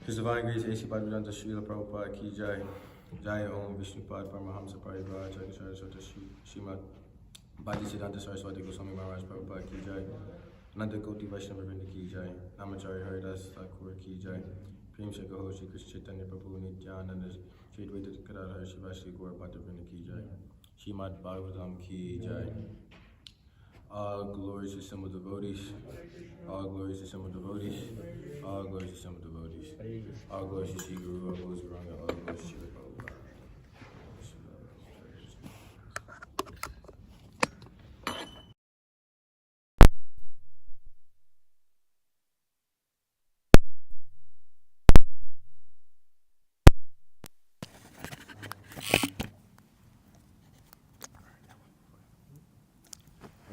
His Divine Grace A.C. Bhaktivedanta Srila Prabhupada Ki Jai. Jai Om Vishnupad Paramahamsa Parivar Jagatacharya Sota Srimad Bhaktisiddhanta Saraswati Goswami Maharaj Prabhupada Ki Jai. Nanda Koti Vaishnava Vrinda Ki Jai. Namacharya Haridas Thakur Ki Jai. Prem Shankar Ho Shri Krishna Chaitanya Prabhu Nityananda Shri Advaita Gadadhar Shivashri Gaura Bhatta Vrinda Ki Jai. Srimad Bhagavatam Ki Jai. All glories to assembled devotees. All glories to assembled devotees. All glories to assembled devotees. All glories to Sri Guru, all glories to Ranga, all glories to Sri Prabhupada.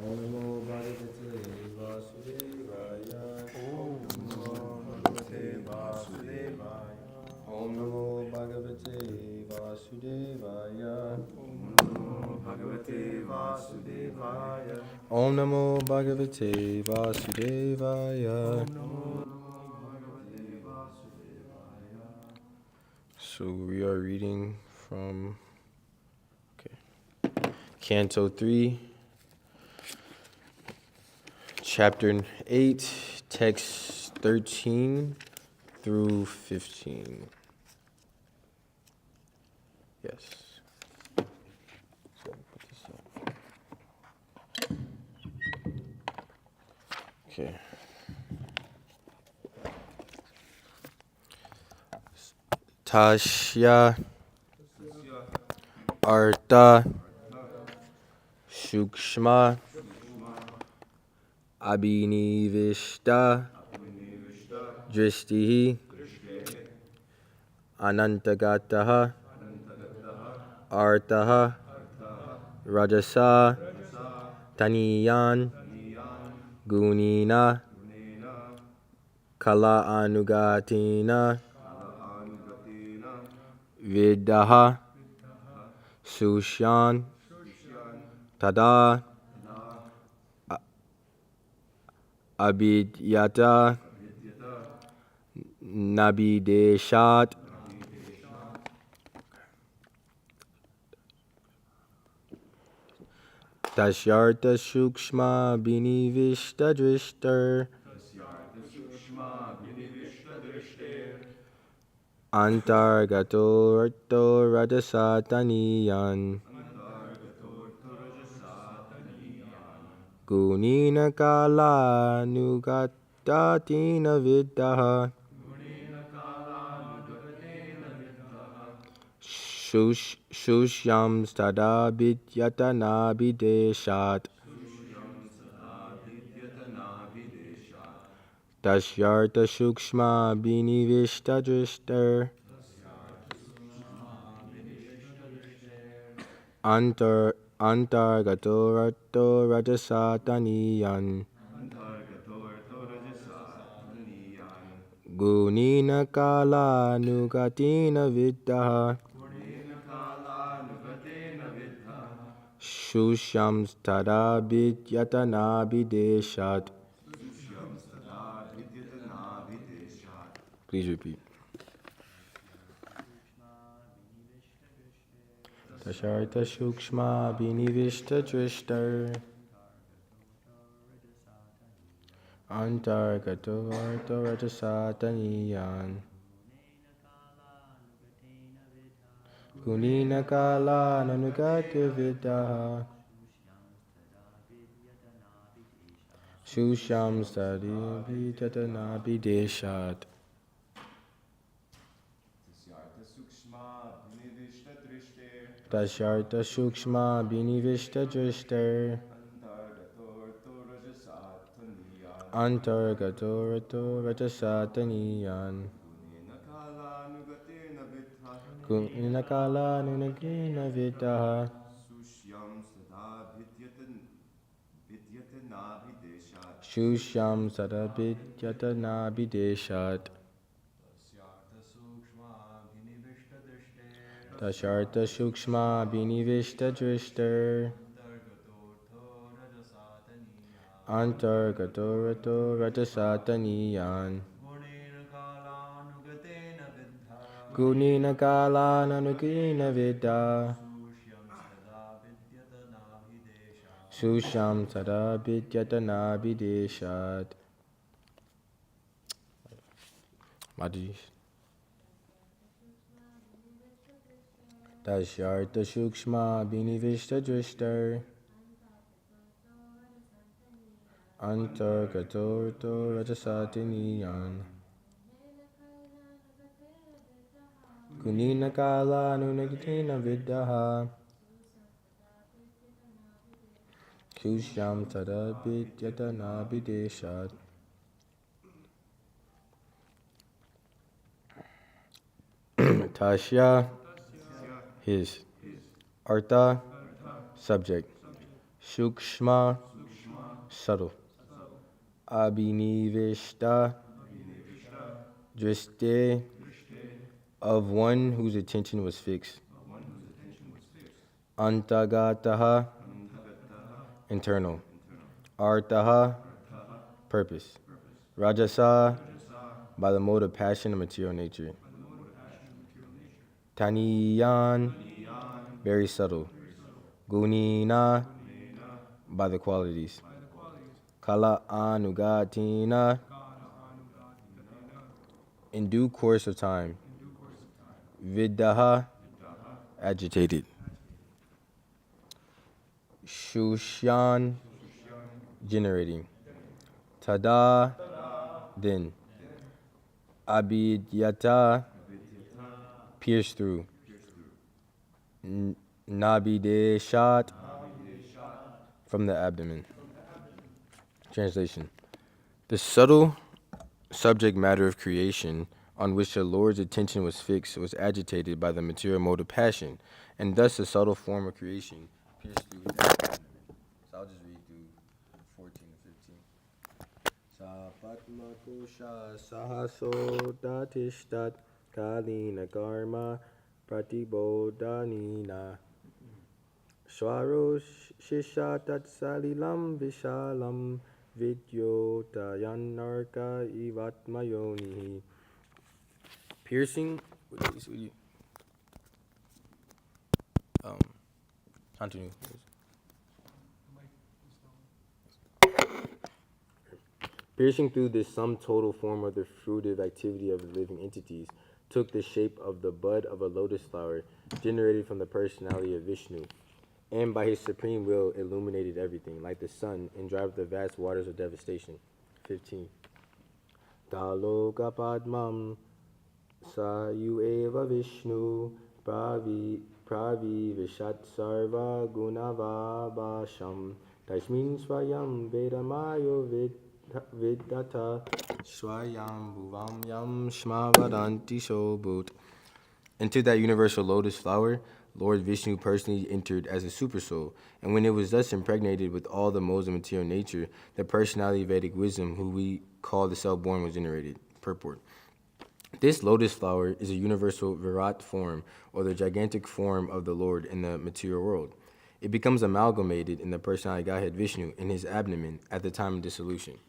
Om Namo Bhagavate Vasudevaya. Om Namo Bhagavate Vasudevaya. Om Namo Bhagavate Vasudevaya. Om Namo Bhagavate Vasudevaya. So we are reading from Canto 3, Chapter 8, Text 13 through 15. Yes. So put this up. Okay. Tasya Artha Shukshma Abhinivishta Dristihi Anantagataha Artaha Rajasa Taniyan Gunina Kala Anugatina Vidaha Sushan Tada Abhidyata Nabideshat Tashyartha Shukshma Binivishta Drishtar Antargato Arto Rajasataniyan Gunina Kala Nugatatina Vidaha Shushyam Stada Vidyatana Bideshat Tashyartha Shukshma Binivishta Drishtar Antargato Arto Rajasataniyan Gunina Kala Nugatina Vidaha Shushyam Stada Vidyatana Bideshat. Please repeat. Tasharta Shukshma Binivishta Drishtar Antargato Arto Rajasataniyan Gunina Kala Nanugata Vidaha Shusham Stadi Vidyatana Bideshat. Tasharta Shukshma Binivishta Drishtar Antargato Arto Rajasataniyan Gunina Kala Nanugata Vidaha Shusham Sadabhidyatana Bideshat. Tasharta Shukshma Binivishta Drishtar Antargato Rato Rajasataniyan Gunina kala nanukina vidya. Susham tada vidyatana videshat. Madhis. Tashyarta shukshma binivishta drishtar. Antargatorto rajasatiniyan. Gunina kala nunagitina vidyaha. Kushyam tada vidyatana videshat. Tashya, his. Artha, subject. Shukshma, subtle. Abhinivishta, driste, of one whose attention was fixed. Antagataha, internal. Artaha, purpose. Rajasa, by the mode of passion and material nature. Taniyan, very subtle. Gunina, by the qualities. Kala anugatina, in due course of time. Vidaha, agitated. Shushyan, generating. Tada, then. Abidyata, pierced through. Nabideshat, from the abdomen. Translation. The subtle subject matter of creation on which the Lord's attention was fixed was agitated by the material mode of passion, and thus the subtle form of creation pierced through his abdomen. So I'll just read through 14 and 15. Sapatmakosha sahaso datishtat kalina karma pratibodhanina Swaro shishatat salilam vishalam vidyotayanarka ivatmayonihi. Piercing, continue. Piercing through this sum total form of the fruitive activity of the living entities took the shape of the bud of a lotus flower generated from the personality of Vishnu, and by his supreme will illuminated everything, like the sun, and dried up the vast waters of devastation. 15. Taloka padmam sayueva Vishnu pravi vishat sarva gunavabhasham tasmin swayam vedamayo vidata swayam bhuvam yam shmavadanti shobhut. Into that universal lotus flower, Lord Vishnu personally entered as a supersoul, and when it was thus impregnated with all the modes of material nature, the personality of Vedic wisdom, who we call the self-born, was generated. Purport. This lotus flower is a universal Virat form, or the gigantic form of the Lord in the material world. It becomes amalgamated in the personality Godhead Vishnu in his abdomen at the time of dissolution,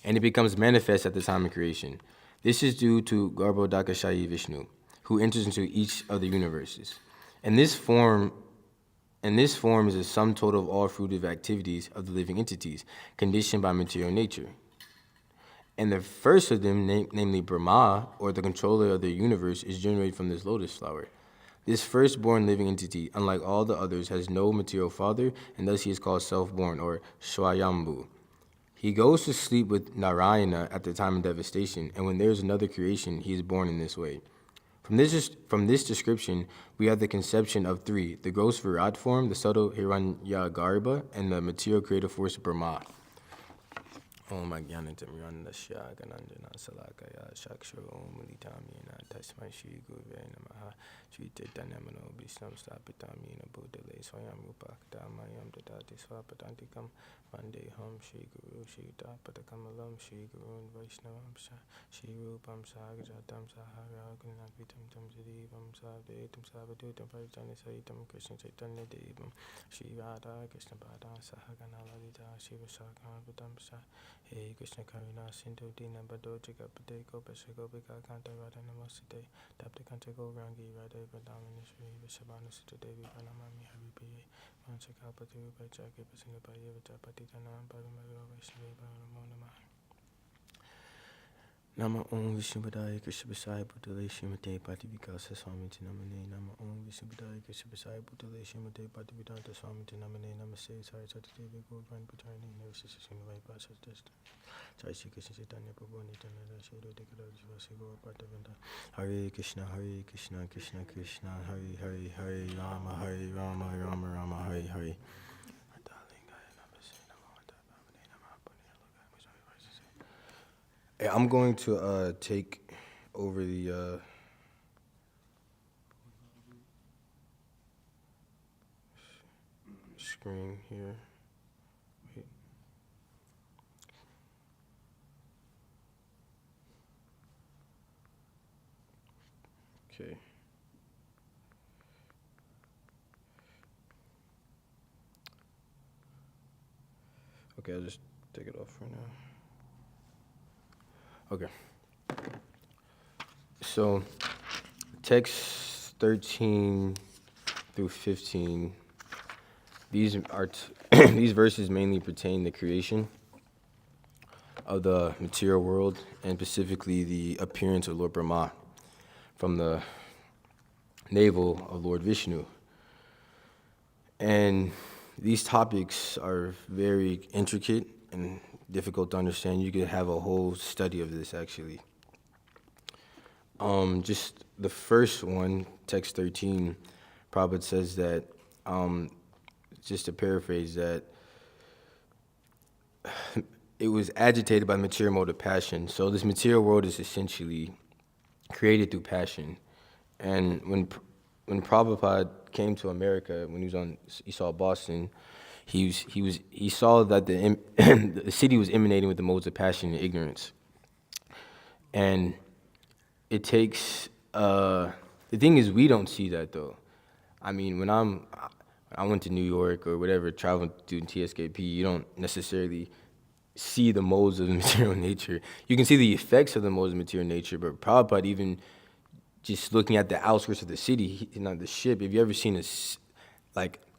and it becomes manifest at the time of creation. This is due to Garbhodakashayi Vishnu, who enters into each of the universes. And this form is a sum total of all fruitive activities of the living entities, conditioned by material nature. And the first of them, namely Brahma, or the controller of the universe, is generated from this lotus flower. This firstborn living entity, unlike all the others, has no material father, and thus he is called self-born, or Swayambhu. He goes to sleep with Narayana at the time of devastation, and when there is another creation, he is born in this way. From this description, we have the conception of three: the gross Virat form, the subtle Hiranyagarbha, and the material creative force of Brahma. Om Ajnanatamyanasya Gananjana Salakaya Shakshara Om Uditamyena Tasmai Shri Guruve Namaha Shri Chaitanya Mano Vishnam Stapitamina Buddhale Swayam Upakdamayam Dadati Swapadantikam Vandeham Shri Guru Shri Dapatakamalam Shri Gurun Vaishnavam Shri Rupam Sagajatam Saharagunavitam Tam Jadivam Savdetam Savadutam Parichani Saitam Krishna Chaitanya Devam Shri Radha Krishna Pada Sahagana Lalita Shiva Sakavatam Hey Krishna Karuna Sindhu Dina Bado Chikapate Gopasha Gopika Kanta Radha Namaste Tapta Kanta Gourangi Radha Vadamini Shri Vishabhanu Sutta Devi Pranamami Hari Priye Manchakapatu Pachaki Pasina Paya Vachapati Tanam Paramaro Vaishnavi Namo Namah Nama Om Vishnu Padaya Krishna Vasaya Bhutale Srimate Pativikasa Swamiti Namane Nama Om Vishnu Padaya Krishna Vasaya Bhutale Srimate Pativedanta Swamiti Namane Namaste Saraswati Devi Gopran Putani Nursis Srimavai Pasas Desta Jai Shri Krishna Chaitanya Prabhu Nityananda Shri Radhikara Vasi Gaur Bhaktavrinda Hare Krishna Krishna Krishna Hare Hare Hare Rama Rama Rama Hare Hare I'm going to take over the screen here. Wait. Okay. Okay, I'll just take it off for now. Okay. So, text 13 through 15, these are these verses mainly pertain to creation of the material world, and specifically the appearance of Lord Brahma from the navel of Lord Vishnu. And these topics are very intricate and difficult to understand. You could have a whole study of this, actually. Just the first one, text 13, Prabhupada says that, just to paraphrase that, it was agitated by material mode of passion. So this material world is essentially created through passion. And when Prabhupada came to America, when he saw Boston, he saw that the city was emanating with the modes of passion and ignorance. And it takes, the thing is, we don't see that though. I mean, when I went to New York or whatever, traveling through TSKP, you don't necessarily see the modes of the material nature. You can see the effects of the modes of material nature, but Prabhupada, even just looking at the outskirts of the city, the ship, if you ever seen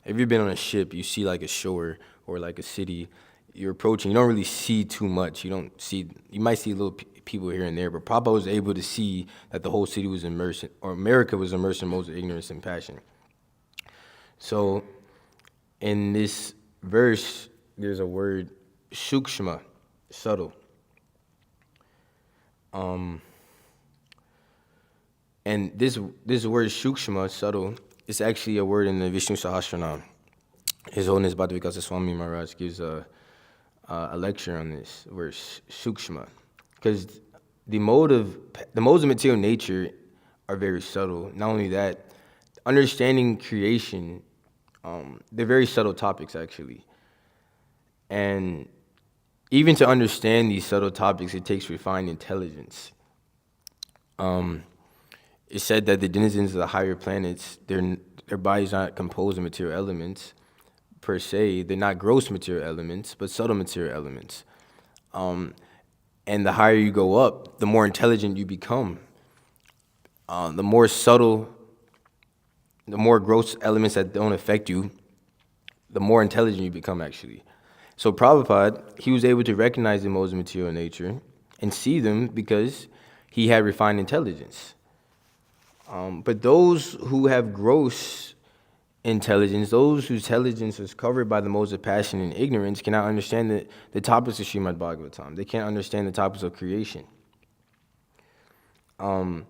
have you been on a ship, you see like a shore or like a city, you're approaching, you don't really see too much. You might see little people here and there, but Prabhupada was able to see that the whole city was immersed, or America was immersed in modes of ignorance and passion. So in this verse, there's a word, shukshma, subtle. And this word shukshma, subtle, is actually a word in the Vishnu Sahasranam. His Holiness Bhaktivedanta Swami Maharaj gives a lecture on this word, shukshma, because the modes of material nature are very subtle. Not only that, understanding creation, they're very subtle topics, actually. And even to understand these subtle topics, it takes refined intelligence. It's said that the denizens of the higher planets, their bodies are not composed of material elements per se. They're not gross material elements, but subtle material elements. And the higher you go up, the more intelligent you become. The more subtle, the more gross elements that don't affect you, the more intelligent you become, actually. So Prabhupada, he was able to recognize the modes of material nature and see them because he had refined intelligence. But those who have gross intelligence, those whose intelligence is covered by the modes of passion and ignorance, cannot understand the topics of Srimad Bhagavatam. They can't understand the topics of creation. And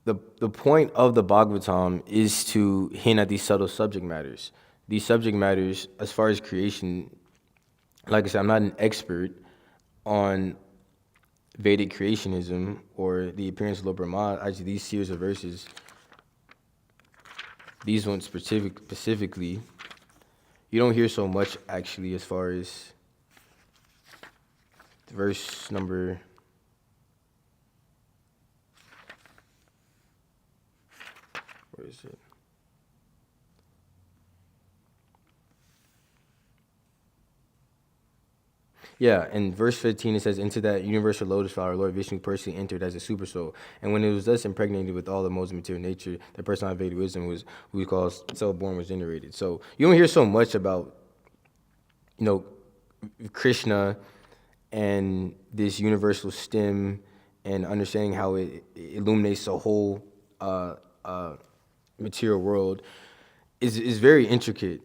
the point of the Bhagavatam is to hint at these subtle subject matters. These subject matters, as far as creation, like I said, I'm not an expert on Vedic creationism or the appearance of Lord Brahma, actually these series of verses, these ones specifically, you don't hear so much actually as far as verse number. Where is it? Yeah, in verse 15 it says, into that universal lotus flower, Lord Vishnu personally entered as a super soul. And when it was thus impregnated with all the modes of material nature, the personified wisdom was, who we call self-born, was generated. So you don't hear so much about, Krishna and this universal stem and understanding how it illuminates the whole material world is very intricate.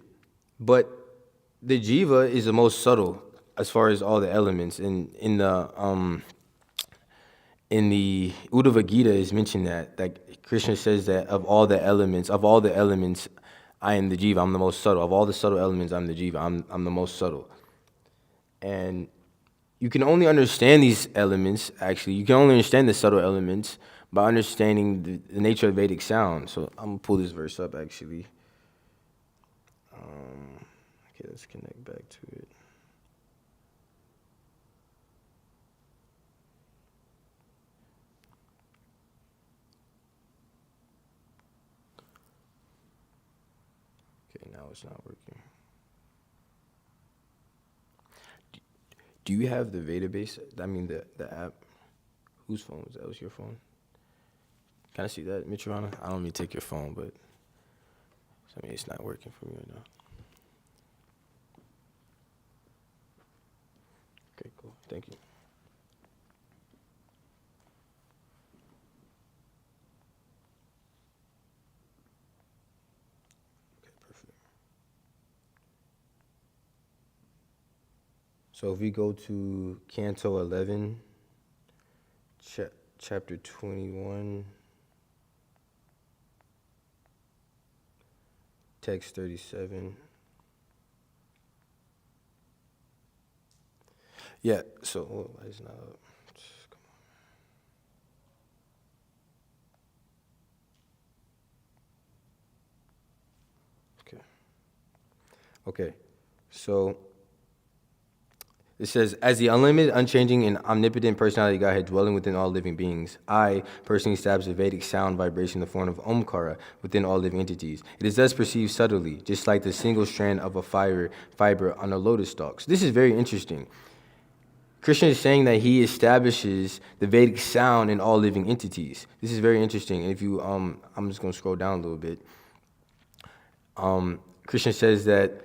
But the jiva is the most subtle as far as all the elements. In the Uddhava Gita is mentioned that Krishna says that of all the elements, I am the jiva. I'm the most subtle. Of all the subtle elements, I'm the jiva. I'm the most subtle. And you can only understand these elements, actually. You can only understand the subtle elements by understanding the nature of Vedic sound. So I'm going to pull this verse up, actually. Okay, let's connect back to it. Okay, now it's not working. Do you have the database? I mean, the app. Whose phone was that? That was your phone? Can I see that, Mitrana? I don't mean to take your phone, but I mean, it's not working for me right now. Okay, cool. Thank you. Okay, perfect. So if we go to Canto 11, chapter 21, text 37. Yeah, so why is it not up? Come on. Okay. So it says, as the unlimited, unchanging, and omnipotent personality of Godhead dwelling within all living beings, I personally establish the Vedic sound vibration in the form of Omkara within all living entities. It is thus perceived subtly, just like the single strand of a fiber on a lotus stalk. So this is very interesting. Krishna is saying that he establishes the Vedic sound in all living entities. This is very interesting. And if you, I'm just going to scroll down a little bit. Krishna says that,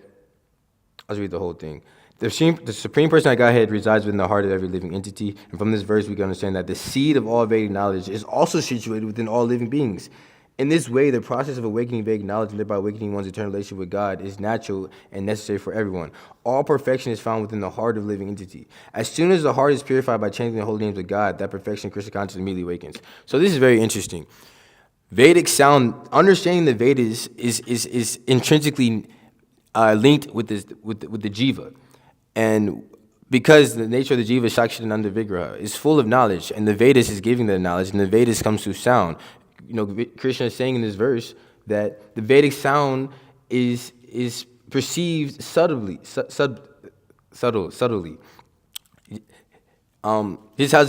I'll read the whole thing. The Supreme Person of Godhead resides within the heart of every living entity. And from this verse, we can understand that the seed of all Vedic knowledge is also situated within all living beings. In this way, the process of awakening Vedic knowledge and thereby awakening one's eternal relationship with God is natural and necessary for everyone. All perfection is found within the heart of living entity. As soon as the heart is purified by chanting the holy names of God, that perfection, Krishna consciousness, immediately awakens. So this is very interesting. Vedic sound, understanding the Vedas is intrinsically linked with the jiva. And because the nature of the jiva, Sakshitananda Vigraha, is full of knowledge, and the Vedas is giving that knowledge, and the Vedas comes through sound. Krishna is saying in this verse that the Vedic sound is perceived subtly. Just as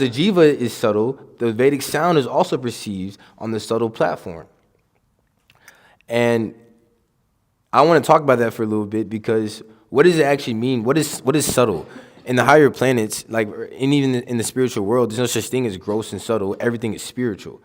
the jiva is subtle, the Vedic sound is also perceived on the subtle platform. And I want to talk about that for a little bit, because what does it actually mean? What is subtle? In the higher planets, and even in the spiritual world, there's no such thing as gross and subtle. Everything is spiritual.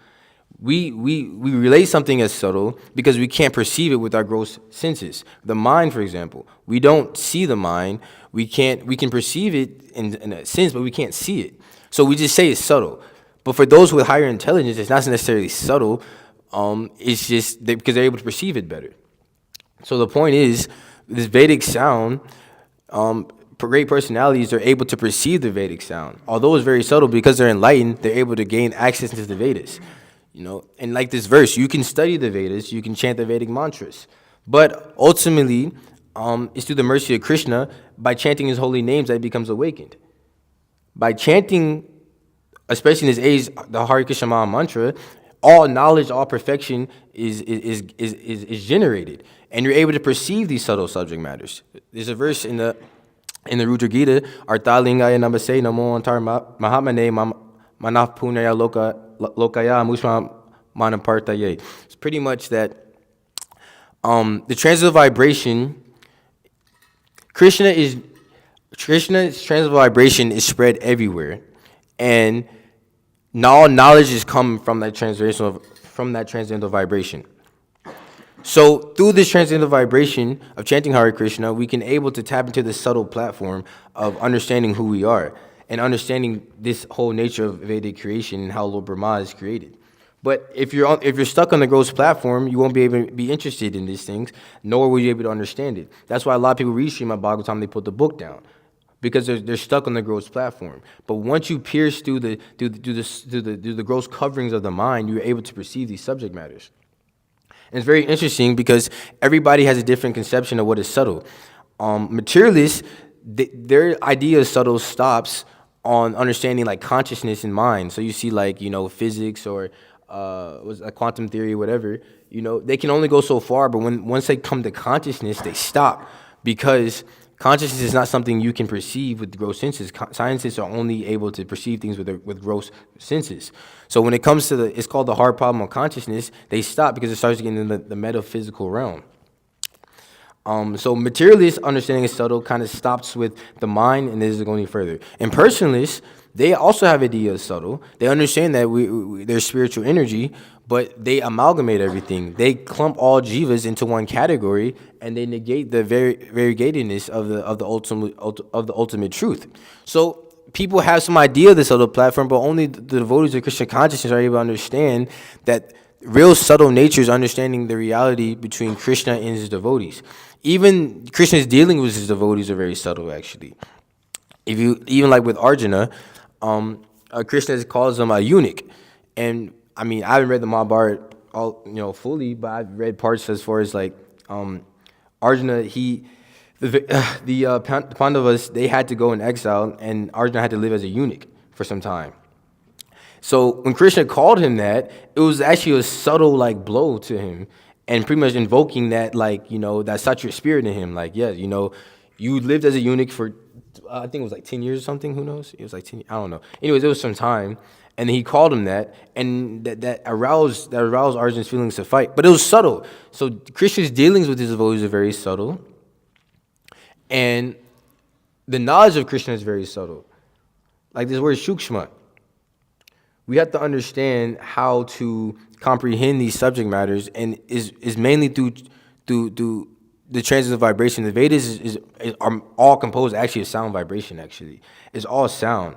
We relate something as subtle because we can't perceive it with our gross senses. The mind, for example, we don't see the mind. We can perceive it in a sense, but we can't see it. So we just say it's subtle. But for those with higher intelligence, it's not necessarily subtle. It's just because they're able to perceive it better. So the point is, this Vedic sound, great personalities are able to perceive the Vedic sound. Although it's very subtle, because they're enlightened, they're able to gain access into the Vedas. And like this verse, you can study the Vedas, you can chant the Vedic mantras. But ultimately, it's through the mercy of Krishna, by chanting his holy names, that he becomes awakened. By chanting especially in this age, the Hare Krishna Maha Mantra, all knowledge, all perfection is generated, and you're able to perceive these subtle subject matters. There's a verse in the Rudra Gita, Artalingaya Namase Namo Antar Mahatmane Manaf Punaya Lokaya Mushma Manapartaye. It's pretty much that the transit of vibration, Krishna's transit of vibration is spread everywhere, and all knowledge is coming from that transcendental vibration. So through this transcendental vibration of chanting Hare Krishna, we can able to tap into the subtle platform of understanding who we are and understanding this whole nature of Vedic creation and how Lord Brahma is created. But if you're stuck on the gross platform, you won't be able to be interested in these things, nor will you be able to understand it. That's why a lot of people read Srimad Bhagavatam, they put the book down, because they're stuck on the gross platform. But once you pierce through the gross coverings of the mind, you're able to perceive these subject matters. And it's very interesting because everybody has a different conception of what is subtle. Materialists, their idea of subtle stops on understanding like consciousness and mind. So you see like, physics or was a quantum theory or whatever, they can only go so far, but once they come to consciousness, they stop, because consciousness is not something you can perceive with gross senses. Scientists are only able to perceive things with gross senses. So when it comes to it's called the hard problem of consciousness, they stop because it starts getting in the metaphysical realm. So materialist understanding is subtle, kind of stops with the mind, and this is going any further. And personalists, they also have ideas subtle. They understand that there's spiritual energy, but they amalgamate everything. They clump all jivas into one category, and they negate the variegatedness of the ultimate truth. So people have some idea of this subtle platform, but only the devotees of Krishna consciousness are able to understand that real subtle nature is understanding the reality between Krishna and his devotees. Even Krishna's dealing with his devotees are very subtle, actually. Even like with Arjuna, Krishna calls him a eunuch, and I haven't read the Mahabharata all fully, but I've read parts as far as like Arjuna. The Pandavas, they had to go in exile, and Arjuna had to live as a eunuch for some time. So when Krishna called him that, it was actually a subtle like blow to him, and pretty much invoking that that sattvic spirit in him. Like, yeah, you lived as a eunuch for I think it was like 10 years or something. Who knows? It was like 10. I don't know. Anyways, it was some time, and then he called him that, and that aroused Arjuna's feelings to fight. But it was subtle. So Krishna's dealings with his devotees are very subtle, and the knowledge of Krishna is very subtle. Like this word shukshma. We have to understand how to comprehend these subject matters, and is mainly through the transit of vibration. The Vedas are all composed actually of sound vibration. Actually, it's all sound.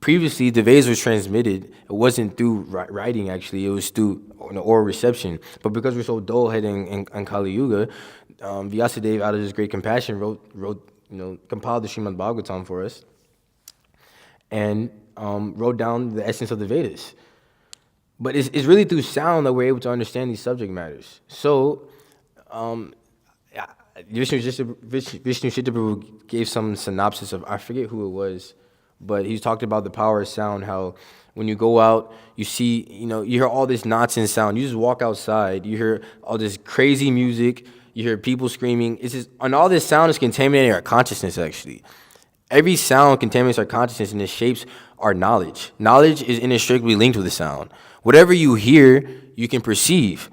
Previously, the Vedas was transmitted. It wasn't through writing. Actually, it was through oral reception. But because we're so dull-headed in Kali Yuga, Vyasadeva, out of his great compassion, compiled the Srimad Bhagavatam for us, and wrote down the essence of the Vedas. But it's really through sound that we're able to understand these subject matters. So, Vishnu Chitta Prabhu gave some synopsis of, I forget who it was, but he talked about the power of sound, how when you go out, you see, you hear all this nonsense sound. You just walk outside, you hear all this crazy music, you hear people screaming. And all this sound is contaminating our consciousness, actually. Every sound contaminates our consciousness, and it shapes our knowledge. Knowledge is inextricably linked with the sound. Whatever you hear, you can perceive.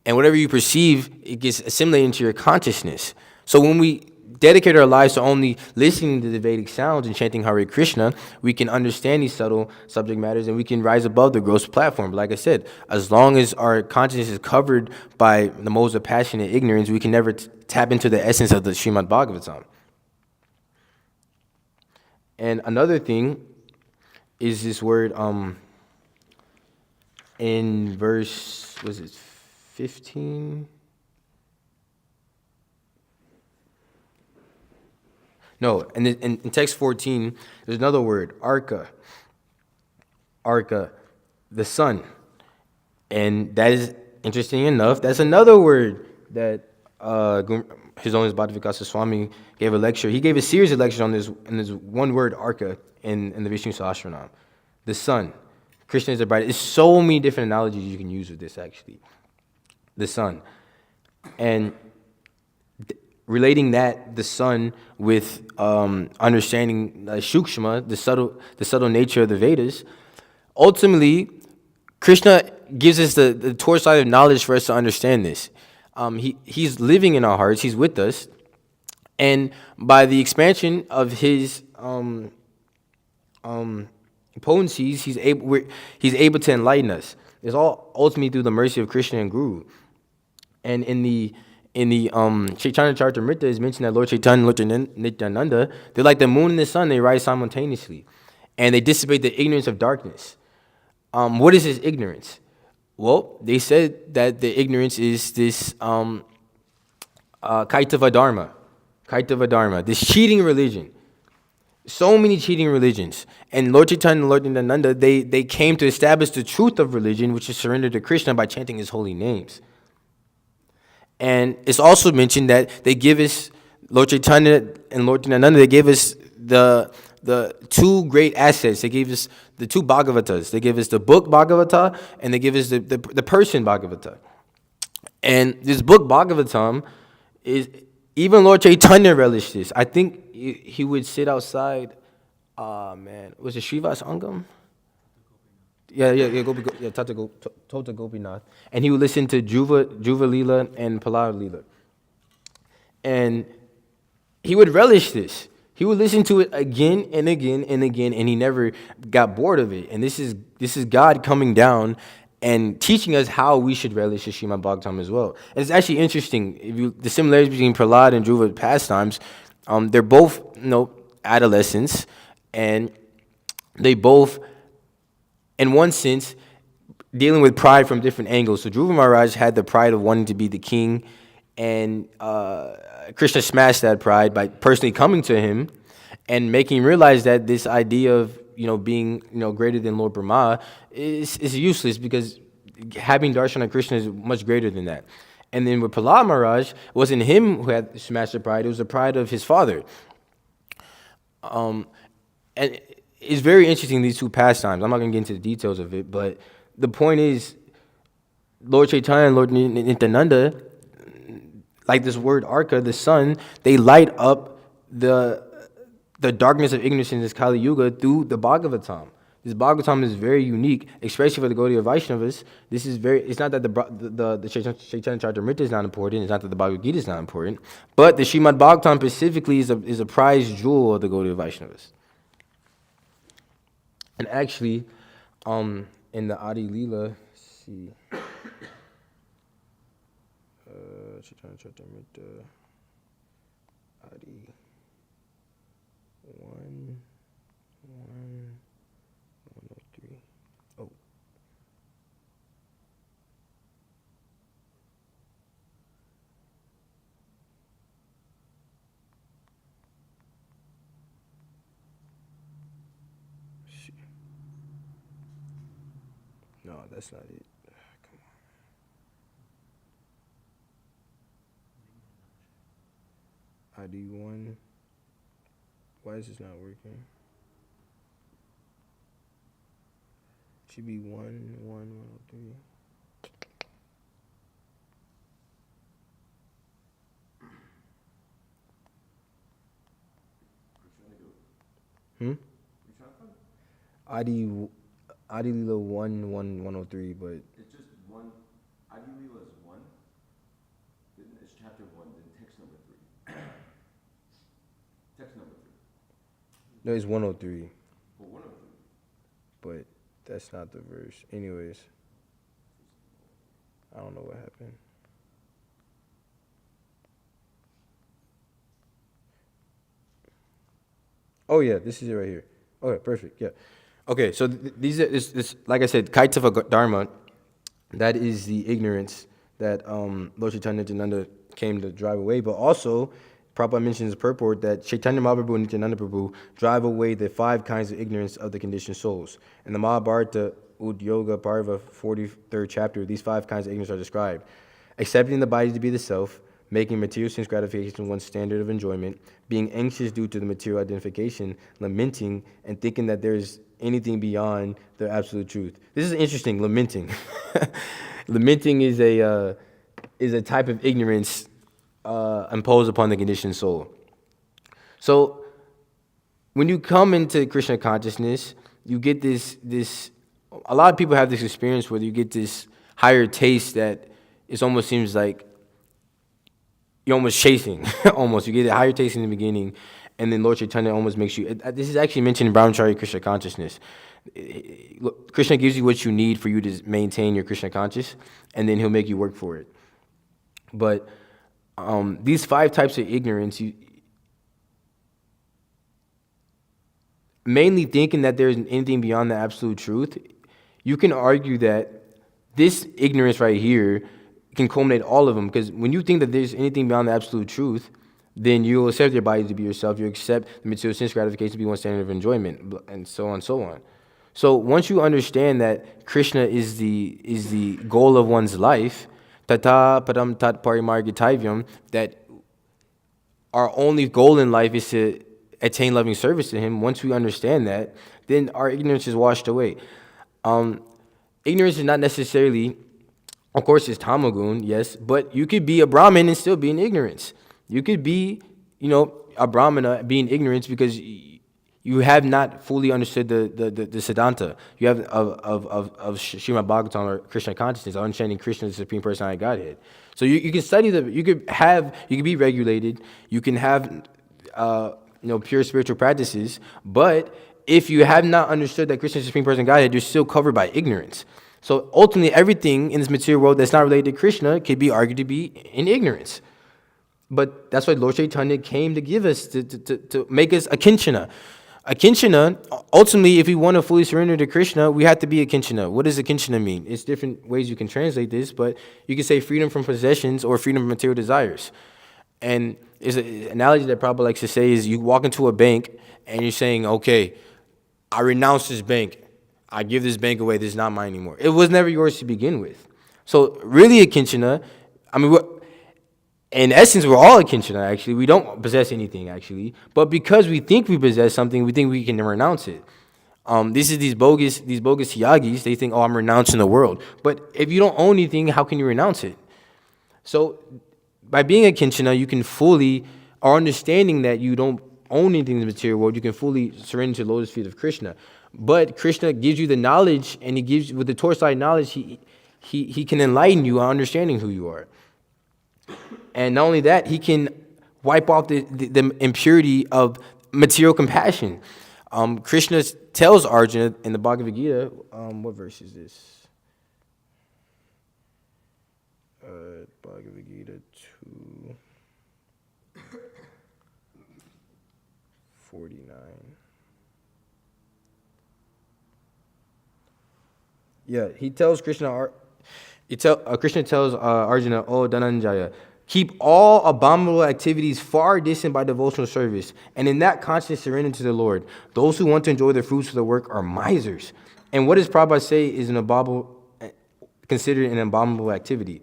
And whatever you perceive, it gets assimilated into your consciousness. So when we dedicate our lives to only listening to the Vedic sounds and chanting Hare Krishna, we can understand these subtle subject matters, and we can rise above the gross platform. But like I said, as long as our consciousness is covered by the modes of passion and ignorance, we can never tap into the essence of the Srimad Bhagavatam. And another thing is this word in verse, was it 15? No, in text 14, there's another word, arka, the sun. And that is, interesting enough, that's another word that His Holiness Bhaktivedanta Swami gave a lecture. He gave a series of lectures on this one word, arka, in the Vishnu Sahasranam. The sun. Krishna is the bride. There's so many different analogies you can use with this, actually. The sun. And relating that, the sun, with understanding Shukshma, the subtle nature of the Vedas, ultimately, Krishna gives us the torch side of knowledge for us to understand this. He's living in our hearts. He's with us. And by the expansion of his potencies, he's able to enlighten us. It's all ultimately through the mercy of Krishna and Guru. And in the Chaitanya Charitamrita is mentioned that Lord Chaitanya and Lord Nityananda, they're like the moon and the sun. They rise simultaneously, and they dissipate the ignorance of darkness. What is this ignorance? Well, they said that the ignorance is this Kaitava Dharma, this cheating religion. So many cheating religions. And Lord Chaitanya and Lord Nityananda, they came to establish the truth of religion, which is surrender to Krishna by chanting his holy names. And it's also mentioned that they give us, Lord Chaitanya and Lord Nityananda, they gave us the two great assets. They gave us the two Bhagavatas. They gave us the book Bhagavata, and they give us the person Bhagavata. And this book Bhagavatam is, even Lord Chaitanya relished this. I think he would sit outside, was it Srivas Angam? Tota Gopinath. And he would listen to Juva Leela and Palava Leela. And he would relish this. He would listen to it again and again and again, and he never got bored of it. And this is God coming down and teaching us how we should relish the Srimad Bhagavatam as well. And it's actually interesting, the similarities between Prahlad and Dhruva pastimes, they're both, adolescents, and they both, in one sense, dealing with pride from different angles. So Dhruva Maharaj had the pride of wanting to be the king, and Krishna smashed that pride by personally coming to him and making him realize that this idea of being greater than Lord Brahma is useless, because having darshan of Krishna is much greater than that. And then with Prahlad Maharaj, it wasn't him who had smashed the pride; it was the pride of his father. And it's very interesting, these two pastimes. I'm not going to get into the details of it, but the point is, Lord Chaitanya and Lord Nityananda, like this word Arka, the sun, they light up the darkness of ignorance in this Kali Yuga through the Bhagavatam. This Bhagavatam is very unique, especially for the Gaudiya Vaishnavas. It's not that the Chaitanya Charitamrita is not important, it's not that the Bhagavad Gita is not important, but the Srimad Bhagavatam specifically is a prized jewel of the Gaudiya Vaishnavas. And actually, in the Adi Leela, let's see, Chaitanya Charitamrita, Adi 1:103. Oh. No, that's not it. Come on. ID 1. Why is this not working? Should be 1:103. Adi Leela 1:103, but it's just one. Adi Leela is 1. Then it's chapter 1. Then text number 3. Text number 3. no, it's 103. But 103. But that's not the verse. Anyways, I don't know what happened. Oh yeah, this is it right here. Okay, perfect. Yeah. Okay, so these are this, like I said, Kaitava Dharma. That is the ignorance that Lord Chaitanya Nityananda came to drive away. But also, Prabhupada mentions the purport that Chaitanya Mahaprabhu and Nityananda Prabhu drive away the 5 kinds of ignorance of the conditioned souls. In the Mahabharata Udyoga Parva 43rd chapter, these 5 kinds of ignorance are described: accepting the body to be the self, making material sense gratification one's standard of enjoyment, being anxious due to the material identification, lamenting and thinking that there is anything beyond the absolute truth. This is interesting. Lamenting. Lamenting is a type of ignorance imposed upon the conditioned soul. So when you come into Krishna consciousness, you get this. A lot of people have this experience where you get this higher taste that it almost seems like you're almost chasing. Almost, you get a higher taste in the beginning, and then Lord Chaitanya almost makes you. This is actually mentioned in Brahmacharya Krishna consciousness. Krishna gives you what you need for you to maintain your Krishna conscious, and then He'll make you work for it. But these 5 types of ignorance, mainly thinking that there's anything beyond the absolute truth, you can argue that this ignorance right here can culminate all of them, because when you think that there's anything beyond the absolute truth, then you'll accept your body to be yourself, you accept the material sense gratification to be one standard of enjoyment, and so on and so on. So once you understand that Krishna is the goal of one's life, tata padam tat parimargitavyam, that our only goal in life is to attain loving service to Him, once we understand that, then our ignorance is washed away. Ignorance is not necessarily, of course, it's tamagun, yes, but you could be a Brahmin and still be in ignorance. You could be, a Brahmana being ignorance because you have not fully understood the Siddhanta. You have of Srimad Bhagavatam or Krishna consciousness, understanding Krishna, the Supreme Personality of Godhead. So you can study you could be regulated, you can have pure spiritual practices, but if you have not understood that Krishna is the Supreme Person of Godhead, you're still covered by ignorance. So ultimately, everything in this material world that's not related to Krishna could be argued to be in ignorance. But that's why Lord Chaitanya came to give us, to make us a kinchana. A kinchana, ultimately, if we want to fully surrender to Krishna, we have to be a kinchana. What does a kinchana mean? It's different ways you can translate this, but you can say freedom from possessions or freedom from material desires. And it's an analogy that Prabhu likes to say is you walk into a bank and you're saying, okay, I renounce this bank. I give this bank away. This is not mine anymore. It was never yours to begin with. So really a kinchana, in essence, we're all a kinchana, actually. We don't possess anything, actually. But because we think we possess something, we think we can renounce it. These bogus yagis, they think, oh, I'm renouncing the world. But if you don't own anything, how can you renounce it? So by being a kinchana, you can fully, or understanding that you don't own anything in the material world, you can fully surrender to the lotus feet of Krishna. But Krishna gives you the knowledge, and He gives you, with the Torah-side knowledge, he can enlighten you on understanding who you are. And not only that, He can wipe off the impurity of material compassion. Krishna tells Arjuna in the Bhagavad Gita, what verse is this? Bhagavad Gita 2:49. Yeah, he tells Krishna. Krishna tells Arjuna, "Oh Dhananjaya, keep all abominable activities far distant by devotional service, and in that conscious surrender to the Lord. Those who want to enjoy the fruits of the work are misers." And what does Prabhupada say is considered an abominable activity?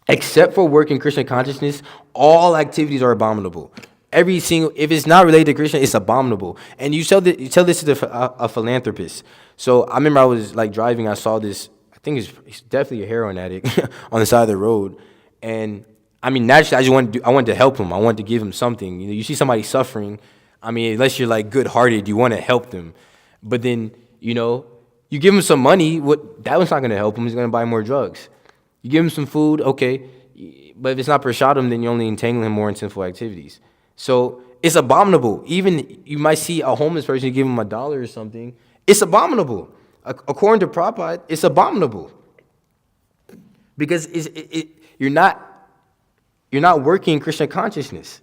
Except for work in Krishna consciousness, all activities are abominable. Every single, if it's not related to Krishna, it's abominable. And you tell this to a philanthropist. So I remember I was driving, I saw this. I think he's definitely a heroin addict on the side of the road. And naturally, I wanted to help him. I wanted to give him something. You see somebody suffering. Unless you're good-hearted, you want to help them. But then, you give him some money. That one's not going to help him. He's going to buy more drugs. You give him some food, okay. But if it's not prasadam, then you're only entangling him more in sinful activities. So it's abominable. Even you might see a homeless person, you give him $1 or something. It's abominable. According to Prabhupada, it's abominable. Because you're not working in Krishna consciousness.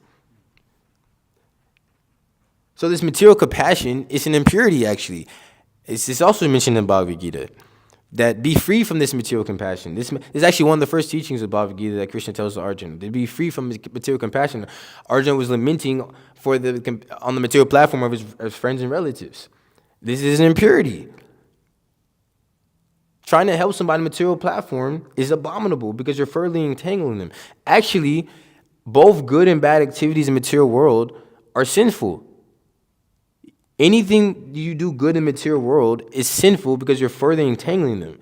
So this material compassion is an impurity, actually. It's also mentioned in Bhagavad Gita, that be free from this material compassion. This is actually one of the first teachings of Bhagavad Gita that Krishna tells to Arjuna. To be free from material compassion. Arjuna was lamenting on the material platform of his friends and relatives. This is an impurity. Trying to help somebody on a material platform is abominable because you're further entangling them. Actually, both good and bad activities in the material world are sinful. Anything you do good in the material world is sinful because you're further entangling them.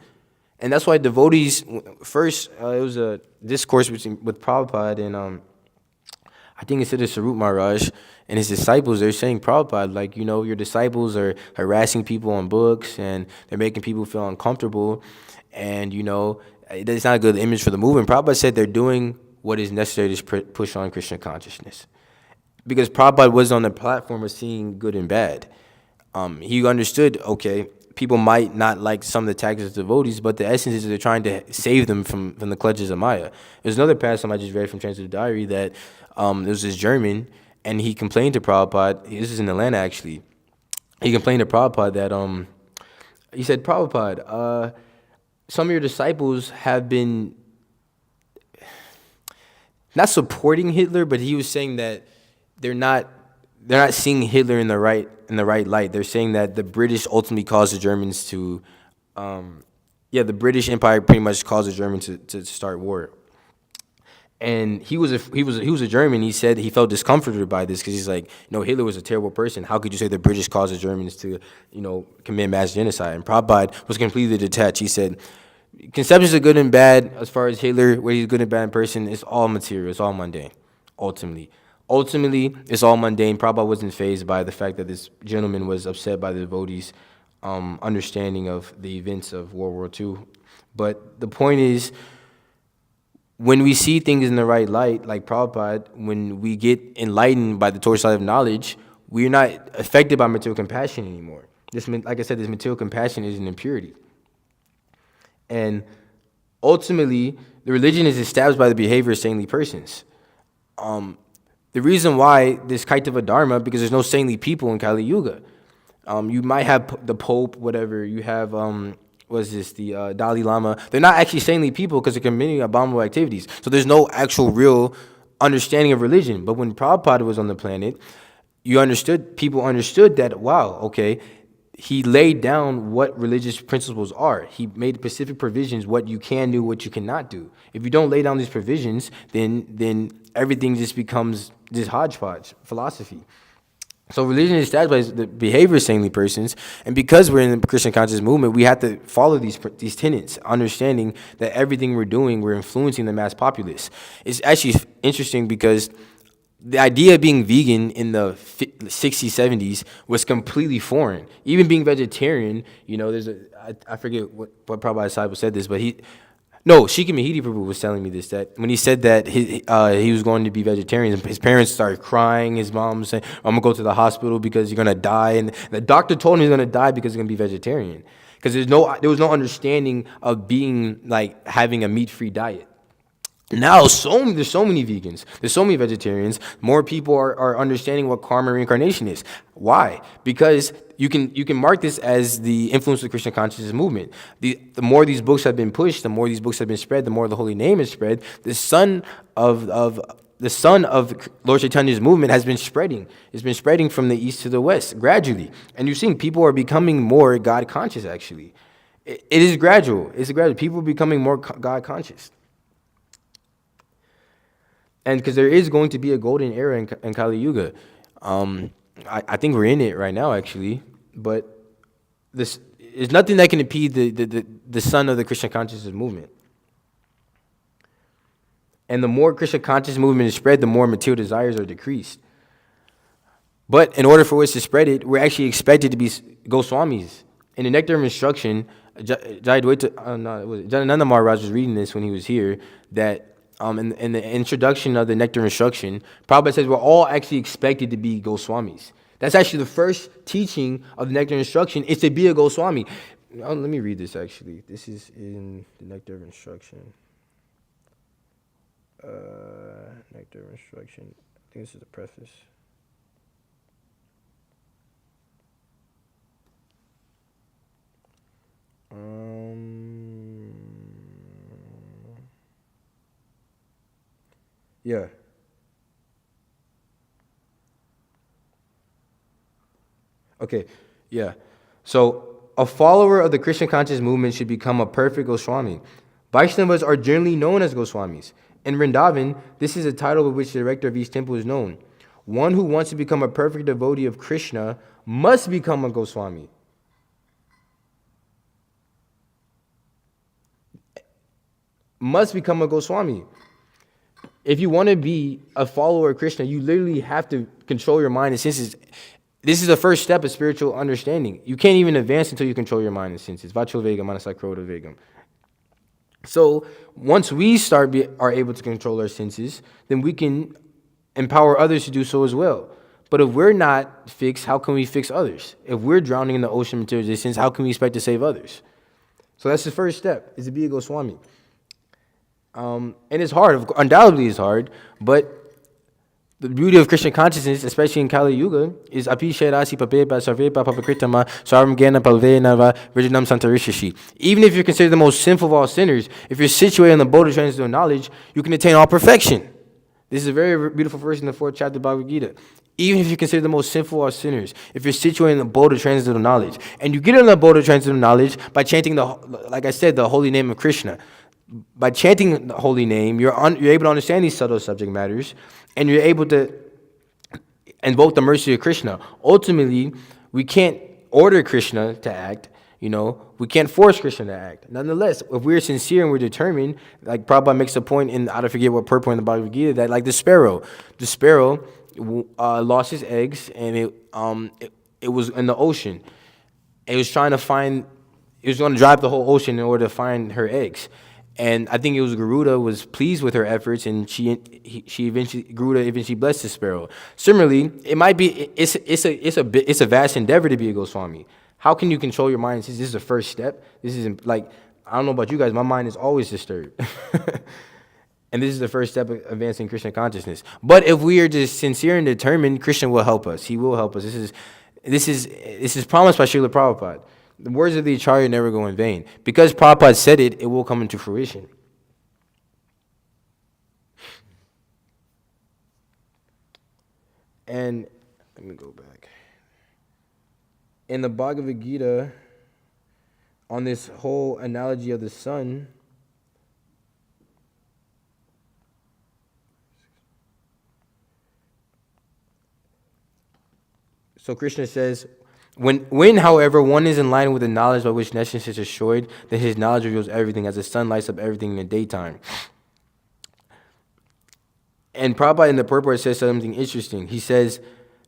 And that's why devotees, first, it was a discourse with Prabhupada, and I think it said Sarup Maharaj and his disciples. They're saying, Prabhupada, like, your disciples are harassing people on books, and they're making people feel uncomfortable, and, it's not a good image for the movement. Prabhupada said they're doing what is necessary to push on Krishna consciousness. Because Prabhupada was on the platform of seeing good and bad. He understood, okay, people might not like some of the tactics of devotees, but the essence is they're trying to save them from the clutches of Maya. There's another passage I just read from Translated Diary that there was this German, and he complained to Prabhupada. This is in Atlanta, actually. He complained to Prabhupada that he said, Prabhupada, some of your disciples have been not supporting Hitler, but he was saying that they're not seeing Hitler in the right light. They're saying that the British ultimately caused the Germans to, the British Empire pretty much caused the Germans to start war. And he was a German. He said he felt discomforted by this because he's like, Hitler was a terrible person. How could you say the British caused the Germans to, commit mass genocide? And Prabhupada was completely detached. He said, conceptions of good and bad, as far as Hitler, where he's good and bad in person, it's all material. It's all mundane, ultimately. Ultimately, it's all mundane. Prabhupada wasn't fazed by the fact that this gentleman was upset by the devotees' understanding of the events of World War II. But the point is, when we see things in the right light, like Prabhupada, when we get enlightened by the torchlight of knowledge, we're not affected by material compassion anymore. Like I said, this material compassion is an impurity. And ultimately, the religion is established by the behavior of saintly persons. The reason why this Kaitava Dharma, because there's no saintly people in Kali Yuga. You might have the Pope, whatever. You have, the Dalai Lama. They're not actually saintly people because they're committing abominable activities. So there's no actual real understanding of religion. But when Prabhupada was on the planet, people understood that, wow, okay, he laid down what religious principles are. He made specific provisions, what you can do, what you cannot do. If you don't lay down these provisions, then everything just becomes this hodgepodge philosophy. So religion is established by the behavior of saintly persons, and because we're in the Christian conscious movement, we have to follow these tenets, understanding that everything we're doing, we're influencing the mass populace. It's actually interesting because the idea of being vegan in the 60s, 70s was completely foreign. Even being vegetarian, I forget what Prabhupada disciple said this, but Shikha Mahidi Prabhu was telling me this, that when he said that he was going to be vegetarian, his parents started crying, his mom said, I'm going to go to the hospital because you're going to die. And the doctor told him he's going to die because he's going to be vegetarian. Because there was no understanding of being, like, having a meat-free diet. Now, there's so many vegans. There's so many vegetarians. More people are understanding what karma reincarnation is. Why? Because you can mark this as the influence of the Krishna consciousness movement. The more these books have been pushed, the more these books have been spread, the more the holy name is spread. The son of Lord Chaitanya's movement has been spreading. It's been spreading from the east to the west gradually, and you're seeing people are becoming more God conscious. Actually, it is gradual. It's gradual. People are becoming more God conscious. And because there is going to be a golden era in Kali Yuga. I think we're in it right now, actually. But there's nothing that can impede the son of the Krishna consciousness movement. And the more Krishna consciousness movement is spread, the more material desires are decreased. But in order for us to spread it, we're actually expected to be Goswamis. In the Nectar of Instruction, Janananda Maharaj was reading this when he was here, that in the introduction of the Nectar Instruction, Prabhupada says we're all actually expected to be Goswamis. That's actually the first teaching of the Nectar Instruction, is to be a Goswami. Let me read this, actually. This is in the Nectar of Instruction. Nectar of Instruction. I think this is the preface. Yeah. Okay, yeah. So, a follower of the Krishna conscious movement should become a perfect Goswami. Vaishnavas are generally known as Goswamis. In Vrindavan, this is a title with which the director of each temple is known. One who wants to become a perfect devotee of Krishna must become a Goswami. Must become a Goswami. If you want to be a follower of Krishna, you literally have to control your mind and senses. This is the first step of spiritual understanding. You can't even advance until you control your mind and senses. Vachul Vegam, Manasakroda Vegam. So once we are able to control our senses, then we can empower others to do so as well. But if we're not fixed, how can we fix others? If we're drowning in the ocean of material existence, how can we expect to save others? So that's the first step, is to be a Goswami. And it's hard, undoubtedly it's hard, but the beauty of Krishna consciousness, especially in Kali Yuga, is api sherasi papeba sarvepa papakritama sarvam gena palvenava virginam santarishashi. Even if you're considered the most sinful of all sinners, if you're situated in the boat of transcendental knowledge, you can attain all perfection. This is a very beautiful verse in the 4th chapter of Bhagavad Gita. Even if you're considered the most sinful of all sinners, if you're situated in the boat of transcendental knowledge, and you get in the boat of transcendental knowledge by chanting like I said, the holy name of Krishna. By chanting the holy name, you're able to understand these subtle subject matters, and you're able to invoke the mercy of Krishna. Ultimately, we can't order Krishna to act, we can't force Krishna to act. Nonetheless, if we're sincere and we're determined, like Prabhupada makes a point I don't forget what purport in the Bhagavad Gita, that like the sparrow lost his eggs, and it was in the ocean. It was going to drive the whole ocean in order to find her eggs. And I think it was Garuda was pleased with her efforts, and Garuda eventually blessed the sparrow. Similarly, it's a vast endeavor to be a Goswami. How can you control your mind? This is the first step. This is like, I don't know about you guys, my mind is always disturbed. And this is the first step of advancing Krishna consciousness. But if we are just sincere and determined, Krishna will help us. He will help us. This is promised by Srila Prabhupada. The words of the Acharya never go in vain. Because Prabhupada said it, it will come into fruition. And let me go back. In the Bhagavad Gita, on this whole analogy of the sun, so Krishna says, When, however, one is in line with the knowledge by which nescience is destroyed, then his knowledge reveals everything, as the sun lights up everything in the daytime. And Prabhupada in the purport says something interesting. He says,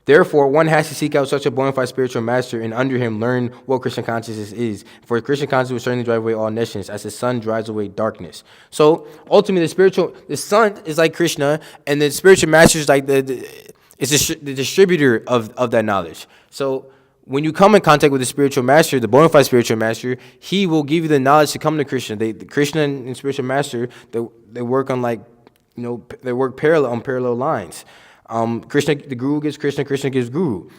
therefore, one has to seek out such a bona fide spiritual master, and under him learn what Krishna consciousness is. For Krishna consciousness will certainly drive away all nescience, as the sun drives away darkness. So, ultimately, the sun is like Krishna, and the spiritual master is like the distributor of that knowledge. So, when you come in contact with the spiritual master, the bona fide spiritual master, he will give you the knowledge to come to Krishna. Krishna and spiritual master, they work on they work on parallel lines. Krishna, the guru gives Krishna, Krishna gives guru.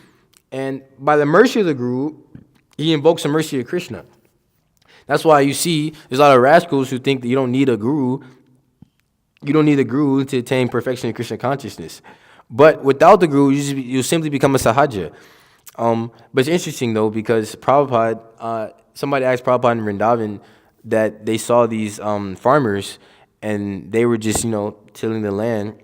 And by the mercy of the guru, he invokes the mercy of Krishna. That's why you see there's a lot of rascals who think that you don't need a guru. You don't need a guru to attain perfection in Krishna consciousness. But without the guru, you simply become a sahaja. But it's interesting though, because Prabhupada, somebody asked Prabhupada in Vrindavan that they saw these farmers, and they were just tilling the land,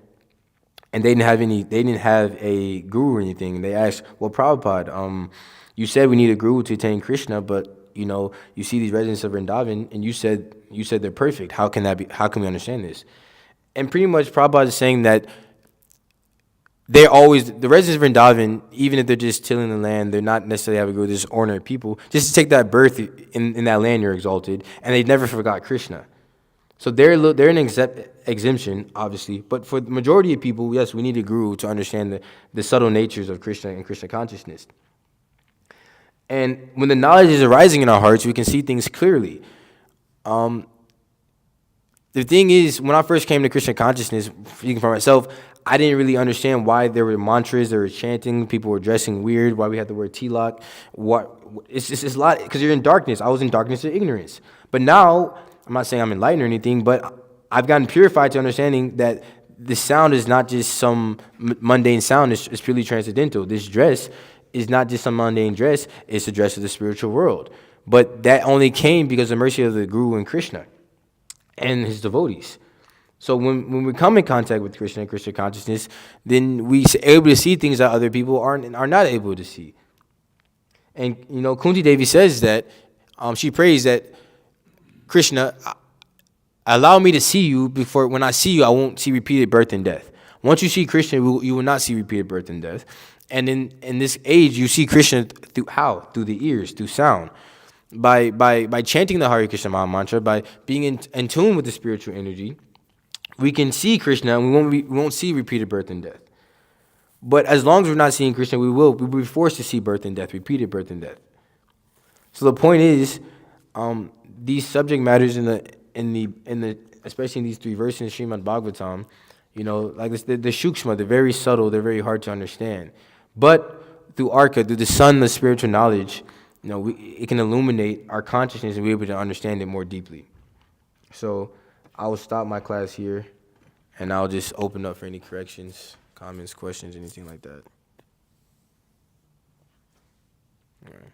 and they didn't have a guru or anything. They asked, well, Prabhupada, you said we need a guru to attain Krishna, but you see these residents of Vrindavan, and you said they're perfect. How can that be? How can we understand this? And pretty much Prabhupada is saying that the residents of Vrindavan, even if they're just tilling the land, they're not necessarily have a guru, they're just ordinary people. Just to take that birth in that land, you're exalted, and they never forgot Krishna. So they're an exemption, obviously, but for the majority of people, yes, we need a guru to understand the subtle natures of Krishna and Krishna consciousness. And when the knowledge is arising in our hearts, we can see things clearly. The thing is, when I first came to Krishna consciousness, speaking for myself, I didn't really understand why there were mantras, there were chanting, people were dressing weird, why we had the word tilak. It's a lot, because you're in darkness. I was in darkness of ignorance. But now, I'm not saying I'm enlightened or anything, but I've gotten purified to understanding that the sound is not just some mundane sound, it's purely transcendental. This dress is not just some mundane dress, it's the dress of the spiritual world. But that only came because of the mercy of the Guru and Krishna and his devotees. So when we come in contact with Krishna and Krishna consciousness, then we're able to see things that other people are not able to see. And, Kunti Devi says that, she prays that, Krishna, allow me to see you before, when I see you, I won't see repeated birth and death. Once you see Krishna, you will not see repeated birth and death. And in this age, you see Krishna through how? Through the ears, through sound. By chanting the Hare Krishna Maha Mantra, by being in tune with the spiritual energy, we can see Krishna and we won't see repeated birth and death. But as long as we're not seeing Krishna, we'll be forced to see birth and death, repeated birth and death. So the point is, these subject matters in the especially in these 3 verses in Srimad Bhagavatam, like this, the shukshma, they're very subtle, they're very hard to understand. But through Arka, through the sun, the spiritual knowledge, it can illuminate our consciousness and be able to understand it more deeply. So I will stop my class here, and I'll just open up for any corrections, comments, questions, anything like that. All right.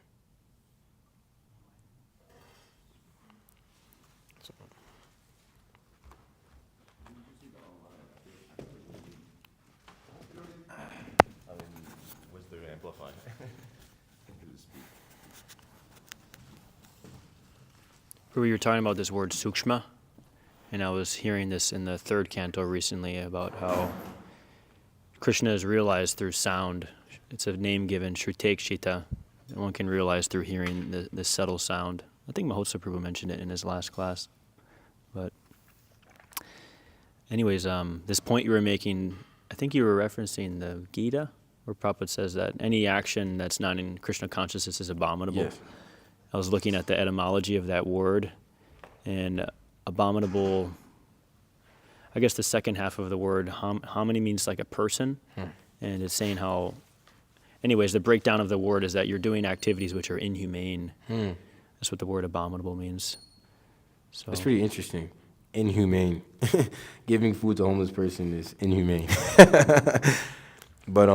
We were talking about this word sukshma, and I was hearing this in the 3rd canto recently about how Krishna is realized through sound. It's a name given, Shrutek Shita. One can realize through hearing the subtle sound. I think Mahotsa Prabhu mentioned it in his last class. But anyways, this point you were making, I think you were referencing the Gita, where Prabhupada says that any action that's not in Krishna consciousness is abominable. Yes. I was looking at the etymology of that word, and abominable, I guess the second half of the word, hominy, means like a person, and it's saying how, anyways, the breakdown of the word is that you're doing activities which are inhumane. That's what the word abominable means. So That's pretty interesting. Inhumane. Giving food to a homeless person is inhumane. But,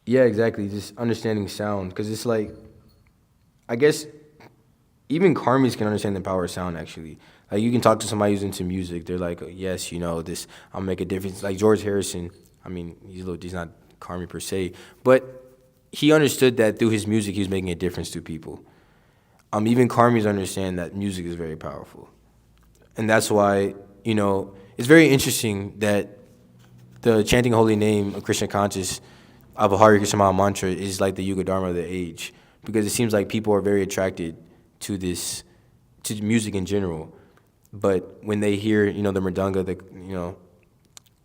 yeah, exactly, just understanding sound, because it's like, I guess even karmis can understand the power of sound, actually. Like, you can talk to somebody who's into music. They're like, yes, this, I'll make a difference. Like George Harrison, I mean, he's not karmi per se, but he understood that through his music, he was making a difference to people. Even karmis understand that music is very powerful. And that's why, it's very interesting that the chanting holy name of Krishna conscious of a Hare Krishna Maha Mantra is like the Yuga Dharma of the age. Because it seems like people are very attracted to music in general. But when they hear, the mridanga,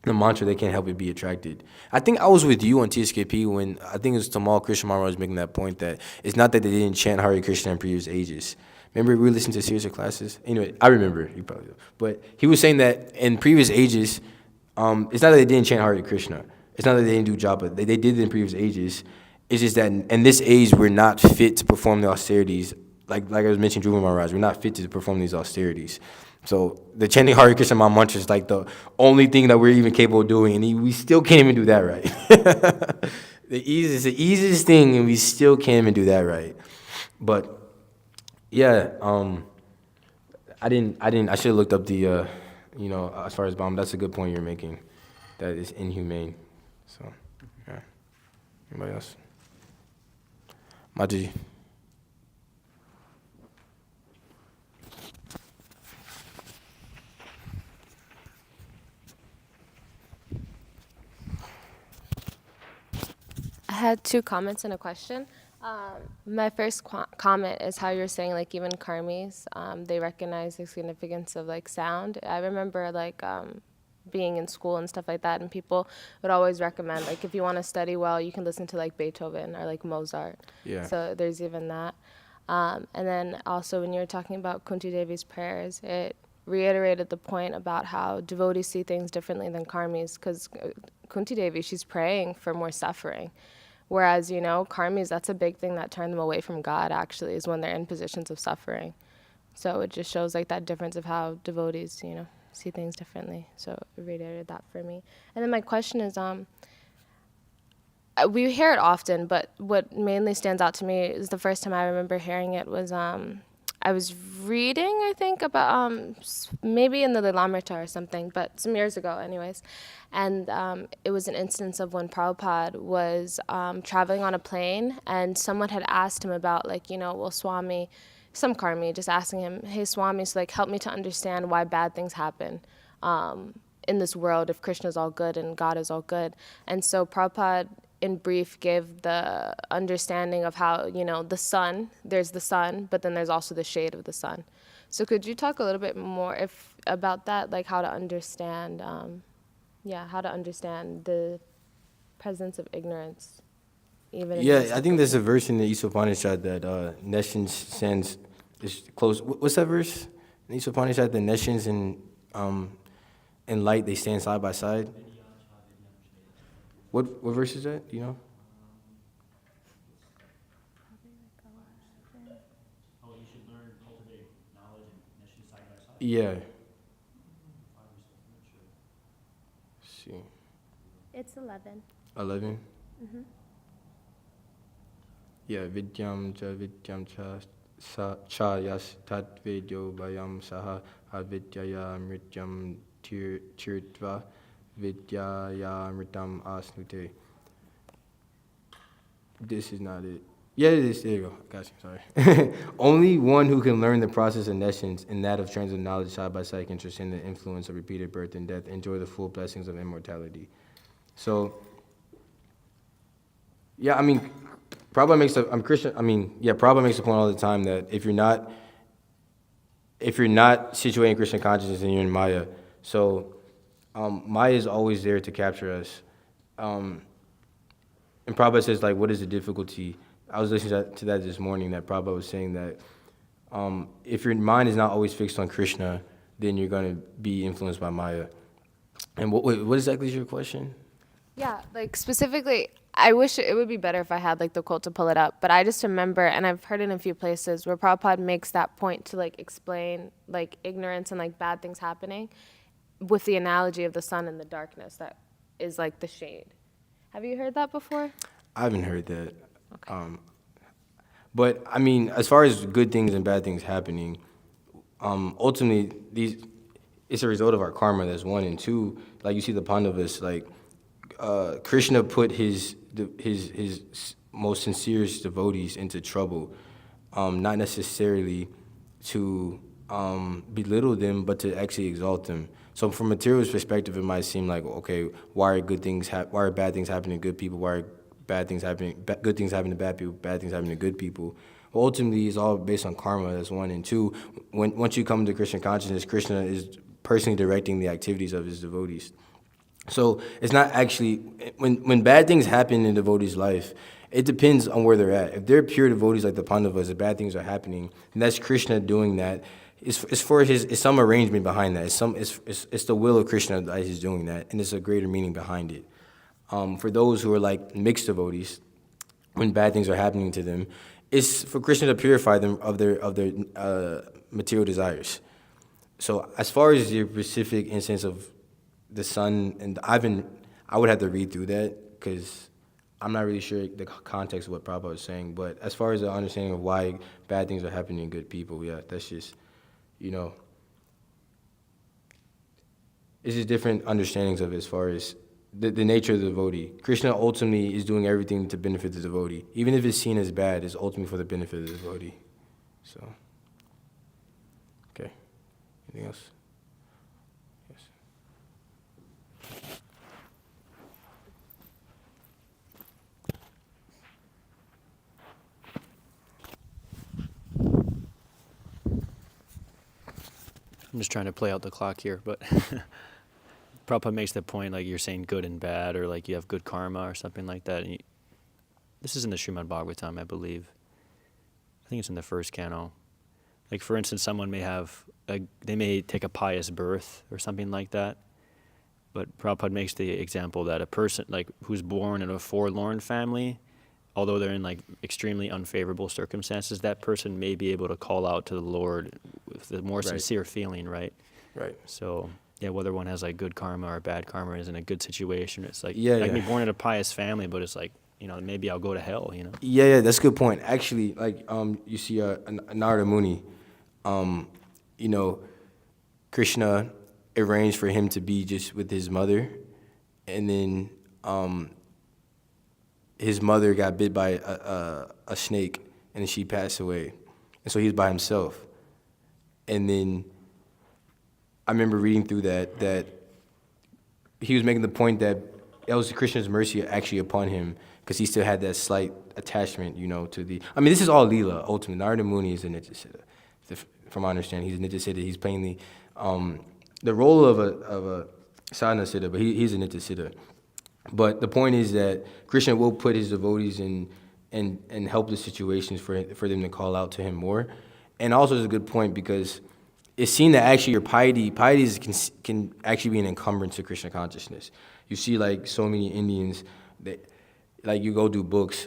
the mantra, they can't help but be attracted. I think I was with you on TSKP when, I think it was Tamal Krishna Maharaj was making that point that it's not that they didn't chant Hare Krishna in previous ages. Remember we listened to series of classes? Anyway, I remember, you probably do. But he was saying that in previous ages, it's not that they didn't chant Hare Krishna. It's not that they didn't do japa. They did it in previous ages. It's just that in this age, we're not fit to perform the austerities. Like I was mentioning, Dhruva Maharaj, we're not fit to perform these austerities. So the chanting Hare Krishna Maha Mantra is like the only thing that we're even capable of doing, and we still can't even do that right. The easiest thing, and we still can't even do that right. But yeah, I should have looked up the, as far as bomb. That's a good point you're making. That is inhumane. So yeah. Anybody else? Mataji. I had 2 comments and a question. My first comment is how you're saying, like, even karmis, they recognize the significance of, like, sound. I remember, like, being in school and stuff like that, and people would always recommend, like, if you want to study well, you can listen to, like, Beethoven or, like, Mozart. Yeah. So there's even that. And then also when you were talking about Kunti Devi's prayers, it reiterated the point about how devotees see things differently than karmis, because Kunti Devi, she's praying for more suffering. Whereas, karmis, that's a big thing that turned them away from God, actually, is when they're in positions of suffering. So it just shows, like, that difference of how devotees, see things differently. So it reiterated that for me. And then my question is, we hear it often, but what mainly stands out to me is the first time I remember hearing it was, I I was reading, I think, about maybe in the Lilamrita or something, but some years ago, anyways. And it was an instance of when Prabhupada was traveling on a plane, and someone had asked him about, like, well, Swami, some karmi, just asking him, hey, Swami, so, like, help me to understand why bad things happen in this world if Krishna is all good and God is all good. And so Prabhupada, in brief, gave the understanding of how, the sun, there's the sun, but then there's also the shade of the sun. So could you talk a little bit more about that, like how to understand, how to understand the presence of ignorance, even in Yeah, I think there's a verse in the Upanishad that Neshin sends is close. What's that verse in the Upanishad? The Neshins and light, they stand side by side. What verse is that? Do you know? Oh, you should learn, cultivate knowledge and Neshama side by side. Yeah. Let's see. It's 11. 11? Yeah, vidyam cha yas tat vedyo vayam saha avidyaya mrityam tirtva vidyaya mritam asnute. This is not it. Yeah, it is. There you go. Got you. Sorry. Only one who can learn the process and essence and that of transit knowledge side by side can transcend the influence of repeated birth and death, enjoy the full blessings of immortality. So, yeah, I mean, Prabhupada makes a, I'm Christian. I mean, yeah, Prabhupada makes the point all the time that if you're not situated in Krishna consciousness, then you're in Maya. So, Maya is always there to capture us. And Prabhupada says, like, what is the difficulty? I was listening to that this morning, that Prabhupada was saying that if your mind is not always fixed on Krishna, then you're going to be influenced by Maya. And what exactly is your question? Yeah, like specifically, I wish it would be better if I had like the quote to pull it up, but I just remember, and I've heard it in a few places, where Prabhupada makes that point to like explain like ignorance and like bad things happening with the analogy of the sun and the darkness that is like the shade. Have you heard that before? I haven't heard that. Okay. But I mean, as far as good things and bad things happening, ultimately it's a result of our karma. That's one, and two. Like you see the Pandavas, like Krishna put his most sincerest devotees into trouble, not necessarily to belittle them, but to actually exalt them. So from a materialist perspective, it might seem like, okay, why are bad things happening to good people? Why are good things happening to bad people? Bad things happening to good people. Well, ultimately, it's all based on karma. That's one, and two. Once you come to Krishna consciousness, Krishna is personally directing the activities of his devotees. So it's not actually, when bad things happen in a devotee's life, it depends on where they're at. If they're pure devotees like the Pandavas, if bad things are happening, and that's Krishna doing that, it's some arrangement behind that. It's the will of Krishna that he's doing that, and it's a greater meaning behind it. For those who are like mixed devotees, when bad things are happening to them, it's for Krishna to purify them of their material desires. So as far as the specific instance of the sun, and I would have to read through that because I'm not really sure the context of what Prabhupada was saying. But as far as the understanding of why bad things are happening to good people, yeah, that's just, it's just different understandings of it as far as the nature of the devotee. Krishna ultimately is doing everything to benefit the devotee. Even if it's seen as bad, it's ultimately for the benefit of the devotee. So, okay. Anything else? Yes. I'm just trying to play out the clock here, but Prabhupada makes the point, like you're saying good and bad, or like you have good karma or something like that. And this is in the Srimad Bhagavatam, I believe. I think it's in the first canto. Like for instance, someone they may take a pious birth or something like that. But Prabhupada makes the example that a person like who's born in a forlorn family, although they're in like extremely unfavorable circumstances, that person may be able to call out to the Lord with a more sincere feeling, right? Right. So yeah, whether one has like good karma or bad karma is in a good situation. It's like I can be born in a pious family, but it's like, maybe I'll go to hell, Yeah, that's a good point. Actually, like you see Narada Muni, you know, Krishna arranged for him to be just with his mother, and then his mother got bit by a snake, and then she passed away, and so he was by himself. And then I remember reading through that he was making the point that it was Krishna's mercy actually upon him, because he still had that slight attachment, you know, to the. I mean, this is all Leela ultimately. Narada Muni is a Nitya Siddha. From my understanding, he's a Nitya Siddha. He's playing the role of a sadhana Siddha, but he's a Nitya Siddha. But the point is that Krishna will put his devotees in helpless situations for them to call out to him more. And also is a good point, because it's seen that actually your piety can actually be an encumbrance to Krishna consciousness. You see, like, so many Indians, like, you go do books.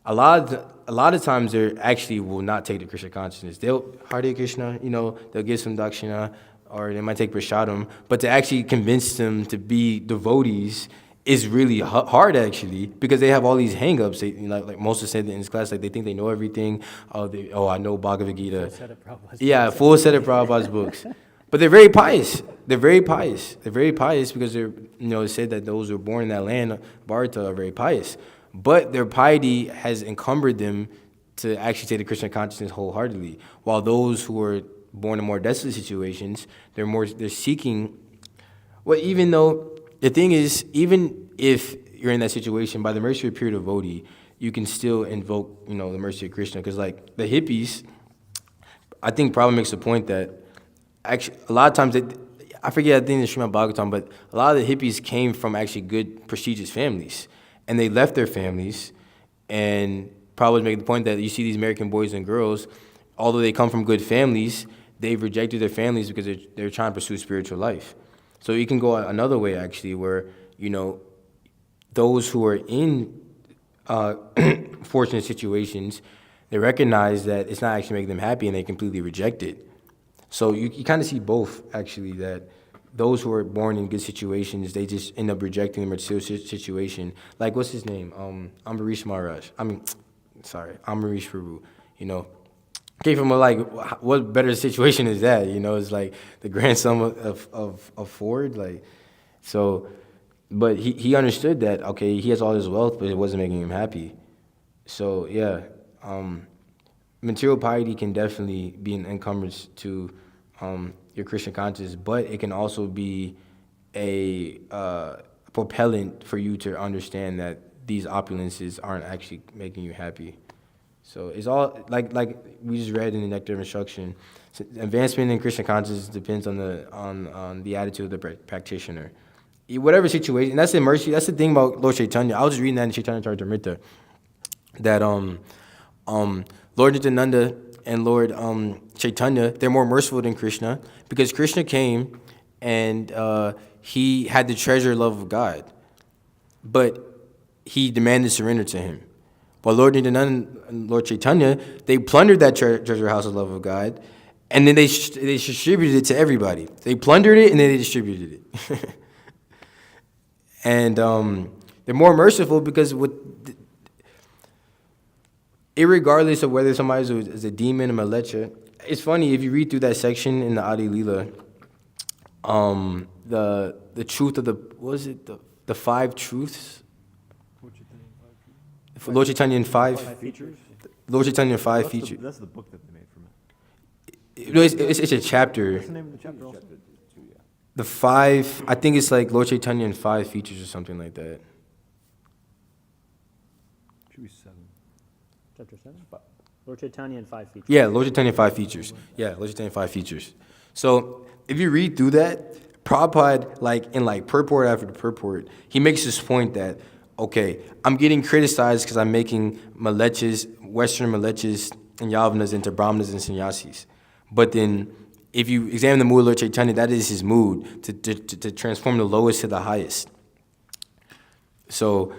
A lot of times they actually will not take the Krishna consciousness. They'll Hare Krishna, you know, they'll give some dakshina, or they might take prasadam, but to actually convince them to be devotees is really hard, actually, because they have all these hang-ups. They, you know, like Moses said in his class, like, they think they know everything. I know Bhagavad Gita. Full set of Prabhupada's books. But they're very pious. They're very pious because they're, you know, it said that those who are born in that land, Bharata, are very pious. But their piety has encumbered them to actually take the Krishna consciousness wholeheartedly. While those who are born in more desolate situations, they're seeking. Well, even though the thing is, even if you're in that situation, by the mercy of pure devotee, you can still invoke, you know, the mercy of Krishna. Because, like, the hippies, I think Prabhupada makes the point that actually a lot of times I forget, I think it's Srimad Bhagavatam, but a lot of the hippies came from actually good, prestigious families. And they left their families, and Prabhupada making the point that you see these American boys and girls, although they come from good families, they've rejected their families because they're trying to pursue spiritual life. So you can go another way, actually, where, you know, those who are in fortunate situations, they recognize that it's not actually making them happy, and they completely reject it. So you kind of see both, actually, that those who are born in good situations, they just end up rejecting the material situation. Like, what's his name? Ambarish Maharaj. Ambarish Prabhu. You know, came from what better situation is that? You know, it's like the grandson of Ford. Like, so, but he understood that, okay, he has all this wealth, but it wasn't making him happy. So, yeah, material piety can definitely be an encumbrance to your Krishna consciousness, but it can also be a propellant for you to understand that these opulences aren't actually making you happy. So it's all like we just read in the Nectar of Instruction. So advancement in Krishna consciousness depends on the attitude of the practitioner. Whatever situation, and that's the mercy. That's the thing about Lord Chaitanya. I was just reading that in Chaitanya Charitamrita, that Lord Nityananda and Lord Chaitanya, they're more merciful than Krishna, because Krishna came and he had the treasure love of God, but he demanded surrender to him. While Lord Nityananda and Lord Chaitanya, they plundered that treasure house of love of God, and then they distributed it to everybody. They plundered it and then they distributed it. And they're more merciful because irregardless of whether somebody is a demon or malecha, it's funny, if you read through that section in the Adi Leela, the truth of the 5 truths? Lord Chaitanya in 5 features? Lord Chaitanya in 5 features. That's the book that they made from it. It's a chapter. What's the name of the chapter also? The 5, I think it's like Lord Chaitanya in 5 features or something like that. Should be 7. Chapter 7? Lord Chaitanya and 5 features. Yeah, Lord Chaitanya 5 features. Yeah, Lord Chaitanya 5 features. So if you read through that, Prabhupada, in purport after the purport, he makes this point that, okay, I'm getting criticized because I'm making malechas, Western malechas and yavanas into brahmanas and sannyasis. But then if you examine the mood of Lord Chaitanya, that is his mood, to transform the lowest to the highest. So,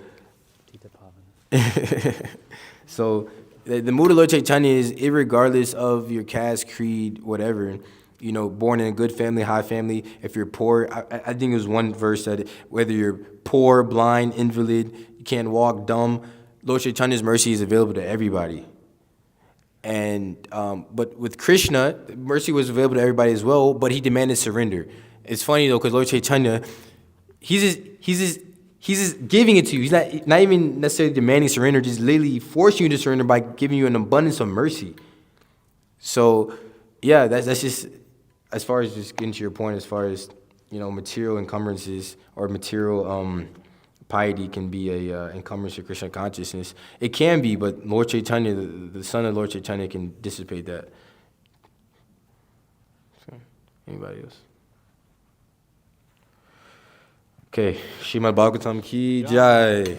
so the mood of Lord Chaitanya is irregardless of your caste, creed, whatever. You know, born in a good family, high family. If you're poor, I think it was one verse that whether you're poor, blind, invalid, you can't walk, dumb, Lord Chaitanya's mercy is available to everybody. And but with Krishna, mercy was available to everybody as well, but he demanded surrender. It's funny though, because Lord Chaitanya, he's just giving it to you. He's not even necessarily demanding surrender, just literally forcing you to surrender by giving you an abundance of mercy. So, yeah, that's just as far as just getting to your point, as far as material encumbrances or material piety can be a encumbrance to Krishna consciousness. It can be, but Lord Chaitanya, the son of Lord Chaitanya, can dissipate that. So, anybody else? Okay, Srimad Bhagavatam ki jai.